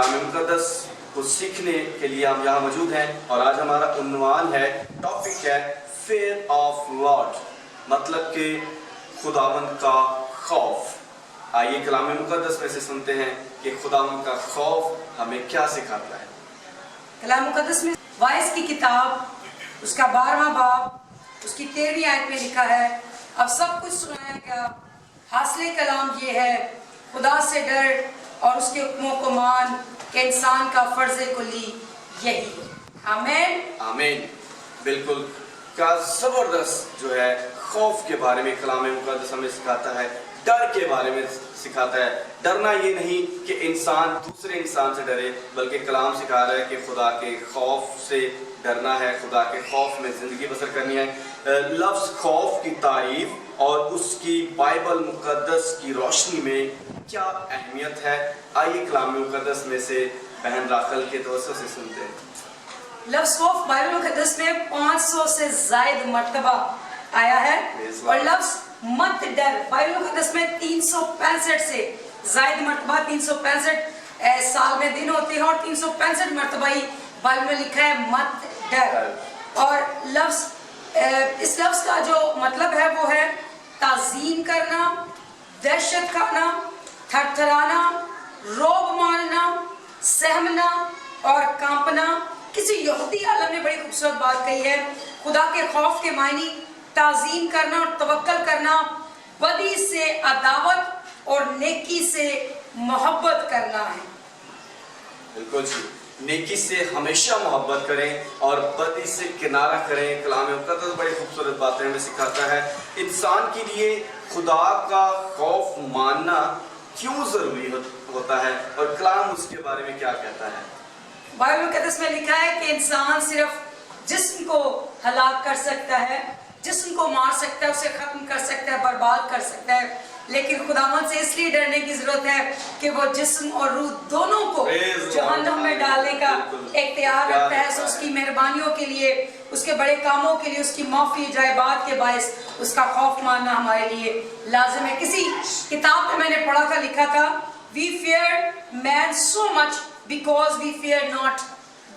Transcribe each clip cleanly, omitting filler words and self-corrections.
कलाम मुक़द्दस को सीखने के लिए हम यहाँ मौजूद हैं और आज हमारा उन्वान है, टॉपिक है फेयर ऑफ लॉर्ड, मतलब कि खुदावंद का खौफ। आइए कलाम मुक़द्दस में से सुनते हैं कि खुदावंद का खौफ हमें क्या सिखाता है। कलाम मुक़द्दस में वाइस की किताब उसका 12वां बाब उसकी 13वीं आयत में लिखा है, अब सब कुछ सुनाया गया, हासिल कलाम ये है, खुदा से डर और उसके हुक्मों को मान कि इंसान का फर्ज कुली यही है। आमीन आमीन। बिल्कुल, क्या ज़बरदस्त जो है खौफ के बारे में कलाम मुक़द्दस हमें सिखाता है, डर के बारे में सिखाता है। डरना ये नहीं कि इंसान दूसरे इंसान से डरे, बल्कि कलाम सिखा रहा है कि खुदा के खौफ से डरना है, खुदा के खौफ में ज़िंदगी बसर करनी है। लफ्ज़ खौफ की तारीफ और उसकी बाइबल मुक़द्दस की रोशनी में क्या अहमियत है, आइए कलाम मुक़द्दस में से बहन राखल के दोस्तों से सुनते हैं। लफ्ज़ खौफ बाइबल मुक़द्दस में 500 से ज़ायद मर्तबा आया है और लफ्ज़ मत डर बाइबल मुक़द्दस में 365 से ज़ायद मर्तबा, 365 साल में दिन होते हैं और 365 मर्तबा ही बाइबल में लिखा है मत डर। और इस लफ्ज़ का जो मतलब है वो है ताज़ीम करना, दहशत खाना, थरथराना, रोब मारना, सहमना और कांपना। किसी यहूदी आलम ने बड़ी खूबसूरत बात कही है, खुदा के खौफ के मायने ताज़ीम करना और तवक्कल करना, बदी से अदावत और नेकी से मोहब्बत करना है। बिल्कुल जी, नेकी से हमेशा मोहब्बत करें और बदी से किनारा करें। कलाम मुक़द्दस बड़ी खूबसूरत बातें हमें सिखाता है। इंसान के लिए खुदा का खौफ मानना क्यों ज़रूरी होता है और कलाम उसके बारे में क्या कहता है। बाइबल मुक़द्दस में लिखा है कि इंसान सिर्फ जिस्म को हलाक कर सकता है, जिस्म को मार सकता है, उसे ख़त्म कर सकता है, बर्बाद कर सकता है, लेकिन खुदावंद से इसलिए डरने की ज़रूरत है कि वो जिस्म और रूह दोनों को जहन्नम में डालने का इख्तियार रखता है। सो उसकी मेहरबानियों के लिए, उसके बड़े कामों के लिए, उसकी माफ़ी जायबात के बायस उसका खौफ मानना हमारे लिए लाजिम है। किसी किताब में मैंने पढ़ा था, लिखा था, we fear man so much because we fear not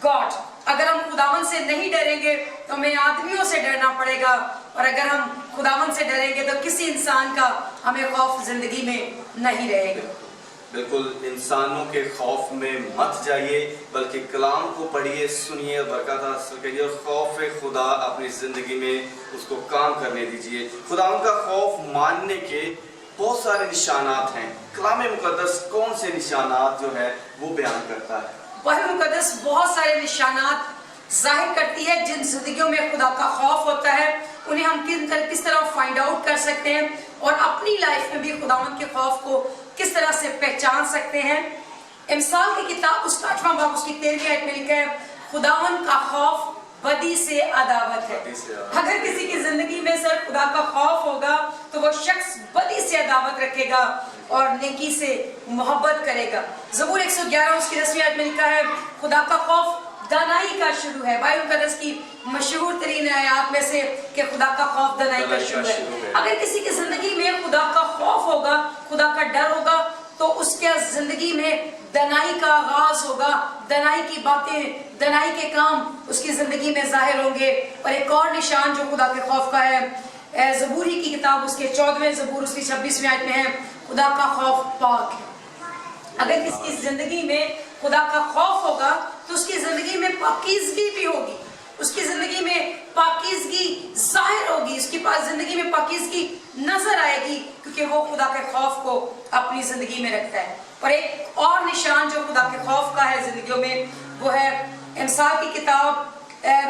God। अगर हम खुदावंद से नहीं डरेंगे तो हमें आदमियों से डरना पड़ेगा, और अगर हम खुदावंद से डरेंगे तो किसी इंसान का हमें खौफ जिंदगी में नहीं रहेगा। बिल्कुल, इंसानों के खौफ में मत जाइए, बल्कि कलाम को पढ़िए, सुनिए, बरकत हासिल करिए और खौफ खुदा अपनी ज़िंदगी में उसको काम करने दीजिए। खुदा का खौफ मानने के बहुत सारे निशानात हैं। कलाम मुक़द्दस कौन से निशानात जो है वो बयान करता है। बाइबल मुक़द्दस बहुत सारे निशानात जाहिर करती है जिन जिंदगियों में खुदा का खौफ होता है, उन्हें हम किस तरह फाइंड आउट कर सकते हैं और अपनी लाइफ में भी खुदावंद के खौफ को किस तरह से पहचान सकते हैं। इमसाल की किताब उसका 8वां बाब उसकी 13वीं आयत में लिखा है, खुदावंद का खौफ बदी से अदावत है। अगर किसी की जिंदगी में सर खुदा का खौफ होगा तो वो शख्स बदी से अदावत रखेगा और नेकी से मोहब्बत करेगा। ज़बूर 111 उसकी 10वीं आयत में लिखा है, खुदा का खौफ दानाई का शुरू है। बाइबल मुक़द्दस की मशहूर तरीन आयात में से कि खुदा का खौफ दानाई का शुरू है। अगर किसी की जिंदगी में खुदा का खौफ होगा, खुदा का डर होगा, तो उसके जिंदगी में दनाई का आगाज होगा, दनाई की बातें, दनाई के काम उसकी जिंदगी में जाहिर होंगे। और एक और निशान जो खुदा के खौफ का है, ज़बूरी की किताब उसके 14वें ज़बूर उसकी 26वीं आयत में है, खुदा का खौफ पाक है। अगर किसी जिंदगी में खुदा का खौफ होगा तो उसकी जिंदगी में पाकीज़गी भी होगी, उसकी जिंदगी में पाकीज़गी जाहिर होगी, उसकी पास जिंदगी में पाकीज़गी नजर आएगी, क्योंकि वो खुदा के खौफ को अपनी जिंदगी में रखता है। और एक और निशान जो खुदा के खौफ का है जिंदगियों में, वो है इमसाल की किताब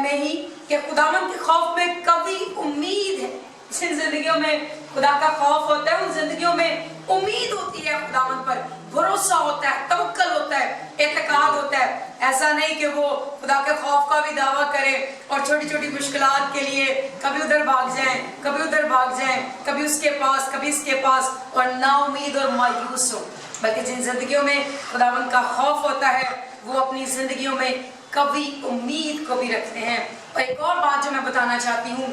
में ही कि खुदावंद के खौफ में कभी उम्मीद है। जिन जिंदगियों में खुदा का खौफ होता है उन जिंदगियों में उम्मीद होती है, खुदावंद पर भरोसा होता है, तवक्कल होता है, एतकाद होता है। ऐसा नहीं कि वो खुदा के खौफ का भी दावा करें और छोटी छोटी मुश्किलात के लिए कभी उधर भाग जाएं, कभी उधर भाग जाएं, कभी उसके पास, कभी इसके पास, और ना उम्मीद और मायूस हो। बल्कि जिन जिंदगियों में खुदावंद का खौफ होता है वो अपनी जिंदगियों में कभी उम्मीद को भी रखते हैं। और एक और बात जो मैं बताना चाहती हूँ,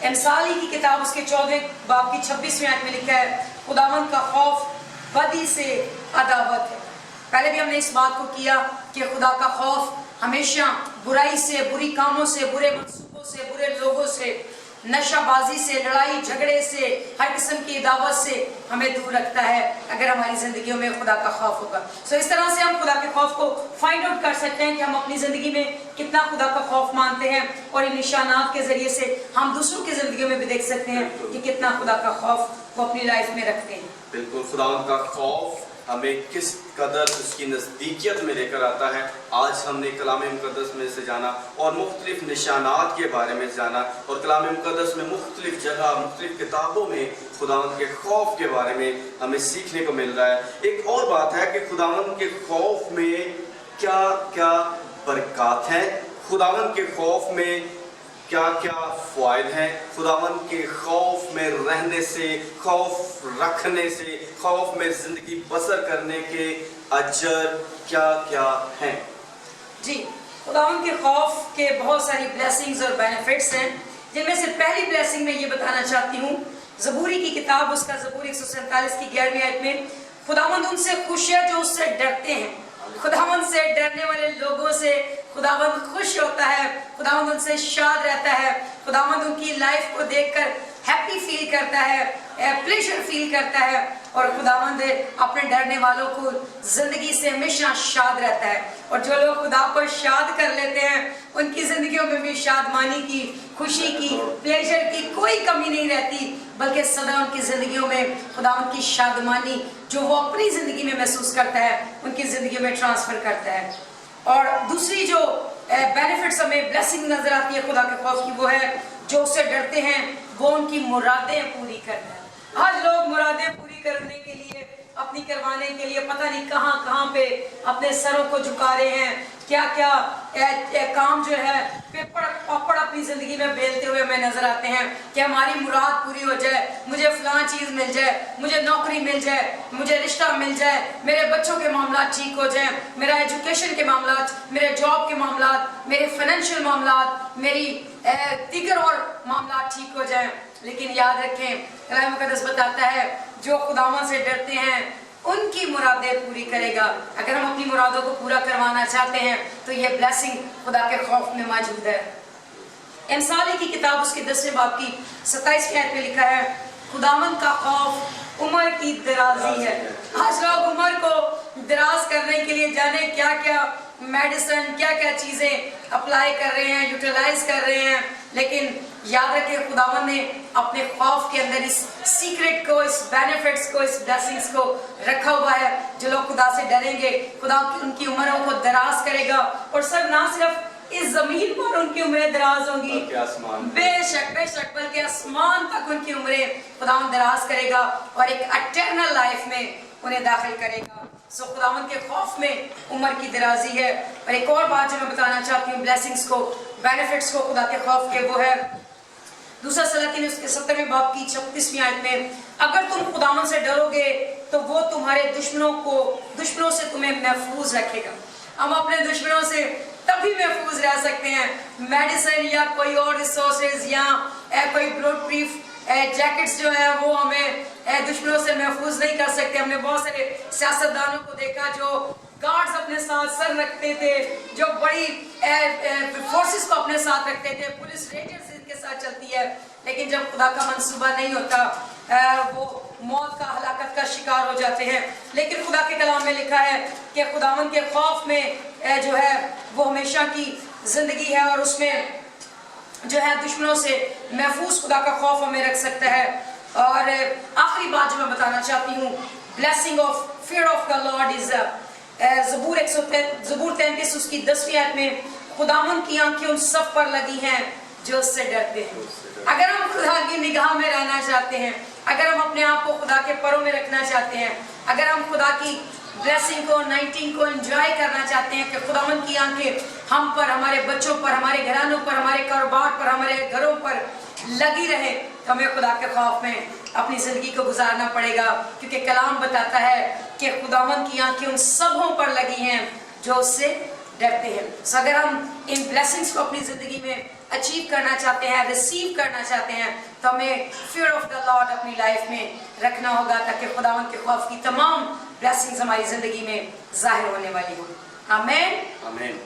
इमसाल की किताब उसके 14वें बाब की 26वीं आयत में लिखा है, खुदावंद का खौफ बदी से अदावत है। पहले भी हमने इस बात को किया कि खुदा का खौफ हमेशा बुराई से, बुरी कामों से, बुरे मंसूबों से, बुरे लोगों से, नशाबाजी से, लड़ाई झगड़े से, हर किस्म की दावत से हमें दूर रखता है अगर हमारी जिंदगियों में खुदा का खौफ होगा। सो इस तरह से हम खुदा के खौफ को फाइंड आउट कर सकते हैं कि हम अपनी जिंदगी में कितना खुदा का खौफ मानते हैं, और इन निशानात के जरिए से हम दूसरों की जिंदगियों में भी देख सकते हैं कि कितना खुदा का खौफ वो अपनी लाइफ में रखते हैं। बिल्कुल, खुदावंद का खौफ हमें किस कदर उसकी नज़दीकियत में लेकर आता है। आज हमने कलाम मुक़द्दस में से जाना और मुख्तलिफ निशानात के बारे में जाना, और कलाम मुक़द्दस में मुख्तलिफ जगह, मुख्तलिफ किताबों में खुदावंद के खौफ के बारे में हमें सीखने को मिल रहा है। एक और बात है कि खुदावंद के खौफ में क्या क्या बरकत हैं, खुदावंद के खौफ में क्या क्या फ़ायदे हैं, खुदावंद के खौफ में रहने से, खौफ रखने से, खौफ में ज़िंदगी बसर करने के अजर क्या क्या हैं। जी, खुदावंद के खौफ के बहुत सारी ब्लेसिंग्स और बेनिफिट्स हैं, जिनमें से पहली ब्लेसिंग मैं ये बताना चाहती हूँ। ज़बूरी की किताब, उसका ज़बूर 147 की 11वीं आयत में खुदावंद उनसे खुश है जो उससे डरते हैं। खुदावंद से डरने वाले लोगों से खुदावंद खुश होता है, खुदावंद उनसे शाद रहता है, खुदावंद उनकी लाइफ को देखकर हैप्पी फील करता है, प्लेजर फील करता है, और खुदावंद अपने डरने वालों को जिंदगी से हमेशा शाद रहता है। और जो लोग खुदा को शाद कर लेते हैं उनकी जिंदगियों में भी शादमानी की, खुशी की, प्लेजर की कोई कमी नहीं रहती, बल्कि सदा उनकी जिंदगियों में खुदावंद की शादमानी जो वो अपनी जिंदगी में महसूस करता है उनकी जिंदगी में ट्रांसफर करता है। और दूसरी जो बेनिफिट्स हमें ब्लेसिंग नजर आती है खुदा के खौफ की, वो है जो उससे डरते हैं वो उनकी मुरादें पूरी करता है। आज लोग मुरादें पूरी करने के लिए, अपनी करवाने के लिए पता नहीं कहाँ कहाँ पे अपने सरों को झुका रहे हैं, क्या क्या काम जो है पेपर पापड़ अपनी जिंदगी में बेलते हुए हमें नजर आते हैं कि हमारी मुराद पूरी हो जाए, मुझे फलां चीज मिल जाए, मुझे नौकरी मिल जाए, मुझे रिश्ता मिल जाए, मेरे बच्चों के मामला ठीक हो जाए, मेरा एजुकेशन के मामला, मेरे जॉब के मामला, मेरे फाइनेंशियल मामला, मेरी दीगर और मामला ठीक हो जाए। लेकिन याद रखें, कलाम मुक़द्दस बताता है जो खुदावंद से डरते हैं उनकी मुरादें पूरी करेगा। अगर हम अपनी मुरादों को पूरा करवाना चाहते हैं तो ये ब्लेसिंग खुदा के खौफ में मौजूद है। इंसाली की किताब उसके 10वें बाब की 27वीं आयत में लिखा है, खुदावंद का खौफ उम्र की दराजी है। आज लोग उम्र को दराज करने के लिए जाने क्या क्या मेडिसिन, क्या क्या चीज़ें अप्लाई कर रहे हैं, यूटिलाइज कर रहे हैं, लेकिन याद रखें खुदावंद ने अपने खौफ के अंदर इस सीक्रेट को, इस बेनिफिट्स को, इस ब्लेसिंग्स को रखा हुआ है। जो लोग खुदा से डरेंगे खुदा उनकी उम्रों को दराज करेगा, और सब ना सिर्फ इस जमीन पर उनकी उम्रें दराज होंगी, बेशक बेशक बल्कि आसमान तक उनकी उम्रें खुदावंद दराज करेगा और एक एटर्नल लाइफ में उन्हें दाखिल करेगा। सो खुदावंद के खौफ में उम्र की दराजी है। और एक और बात जो मैं बताना चाहती हूँ ब्लेसिंग्स को, बेनिफिट्स को खुदा के खौफ के, वो है दूसरा सलातीन उसके 17वें बाब की 36वीं आयत में, अगर तुम खुदावंद से डरोगे तो वो तुम्हारे दुश्मनों से तुम्हें महफूज रखेगा। हम अपने दुश्मनों से तभी महफूज रह सकते हैं, मेडिसिन या कोई और रिसोर्सेज या कोई ब्लड प्रूफ जैकेट्स जो है वो हमें दुश्मनों से महफूज नहीं कर सकते। हमने बहुत सारे सियासतदानों को देखा जो गार्ड्स अपने साथ सर रखते थे, जो बड़ी फोर्सेस को अपने साथ रखते थे, पुलिस रेंजर्स इनके साथ चलती है, लेकिन जब खुदा का मंसूबा नहीं होता वो मौत का, हलाकत का शिकार हो जाते हैं। लेकिन खुदा के कलाम में लिखा है कि खुदावंद के खौफ में जो है वो हमेशा की जिंदगी है, और उसमें जो है दुश्मनों से महफूज खुदा का खौफ हमें रख सकता है। और आखिरी बात जो मैं बताना चाहती हूँ, blessing of fear of the lord is ज़बूर 33 उसकी 10वीं आयत में, खुदावंद की आंखें उन सब पर लगी हैं जो उससे डरते हैं। अगर हम खुदा की निगाह में रहना चाहते हैं, अगर हम अपने आप को खुदा के परों में रखना चाहते हैं, अगर हम खुदा की ब्लेसिंग को, 19 को एंजॉय करना चाहते हैं कि खुदावंद की आंखें हम पर, हमारे बच्चों पर, हमारे घरानों पर, हमारे कारोबार पर, हमारे घरों पर लगी रहे, तो हमें खुदा के खौफ में अपनी ज़िंदगी को गुजारना पड़ेगा। क्योंकि कलाम बताता है कि खुदावंद की आंखें उन सबों पर लगी हैं जो उससे डरते हैं। सो अगर हम इन ब्लेसिंग्स को अपनी ज़िंदगी में अचीव करना चाहते हैं, रिसीव करना चाहते हैं, तो हमें फियर ऑफ द लॉर्ड अपनी लाइफ में रखना होगा, ताकि खुदावंद के खौफ की तमाम ब्लेसिंग्स हमारी जिंदगी में जाहिर होने वाली हो। आमीन। आमीन।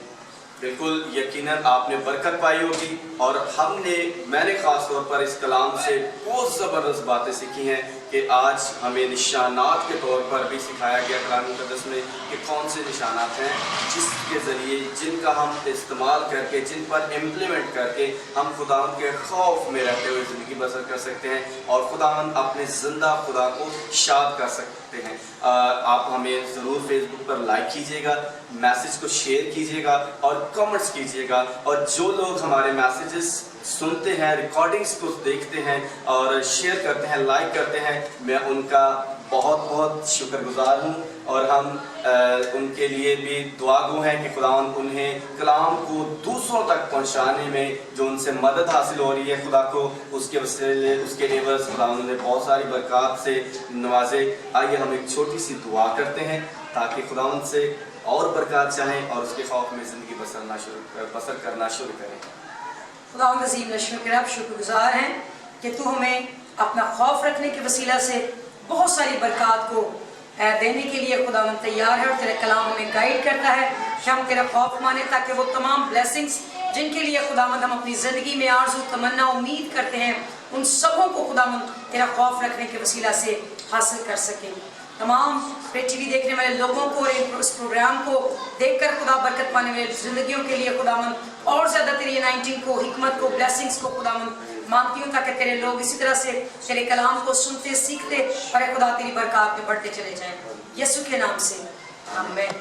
बिल्कुल यकीनन आपने बरकत पाई होगी और मैंने खास तौर पर इस कलाम से बहुत ज़बरदस्त बातें सीखी हैं कि आज हमें निशानात के तौर पर भी सिखाया गया कलाम मुक़द्दस में कि कौन से निशानात हैं जिसके ज़रिए जिनका हम इस्तेमाल करके जिन पर इम्प्लीमेंट करके हम खुदावंद के खौफ में रहते हुए ज़िंदगी बसर कर सकते हैं और खुदावंद अपने ज़िंदा खुदा को शाद कर सकते हैं। आप हमें ज़रूर फेसबुक पर लाइक कीजिएगा, मैसेज को शेयर कीजिएगा और कमेंट्स कीजिएगा, और जो लोग हमारे मैसेजेस सुनते हैं, रिकॉर्डिंग्स को देखते हैं और शेयर करते हैं, लाइक करते हैं, मैं उनका बहुत बहुत शुक्रगुजार हूँ और हम उनके लिए भी दुआगो हैं कि खुदावंद उन्हें कलाम को दूसरों तक पहुँचाने में जो उनसे मदद हासिल हो रही है खुदा को उसके वसीले उसके एवज़ खुदावंद ने बहुत सारी बरक़ात से नवाजे। आइए हम एक छोटी सी दुआ करते हैं ताकि खुदावंद से और बरक़ात चाहें और उसके खौफ में ज़िंदगी बसर करना शुरू करें। खुदावंद अज़ीम शुक्र शुक्रगुजार हैं कि तू हमें अपना खौफ रखने के वसीला से बहुत सारी बरक़ात को देने के लिए खुदावंद तैयार है और तेरे कलाम हमें गाइड करता है कि हम तेरा खौफ माने ताकि वो तमाम ब्लेसिंग्स जिनके लिए खुदावंद हम अपनी ज़िंदगी में आरज़ू तमन्ना उम्मीद करते हैं उन सबों को खुदावंद तेरा खौफ रखने के वसीला से हासिल कर सकें। तमाम टीवी देखने वाले लोगों को और इस प्रोग्राम को देखकर खुदा बरकत पाने वाले ज़िंदगियों के लिए खुदावंद और ज़्यादा तेरी अनाइंटिंग को, हिकमत को, ब्लेसिंग्स को खुदावंद मांगती हूँ ताकि तेरे लोग इसी तरह से तेरे कलाम को सुनते सीखते और खुदा तेरी बरकत में बढ़ते चले जाएं। यीशु के नाम से आमीन।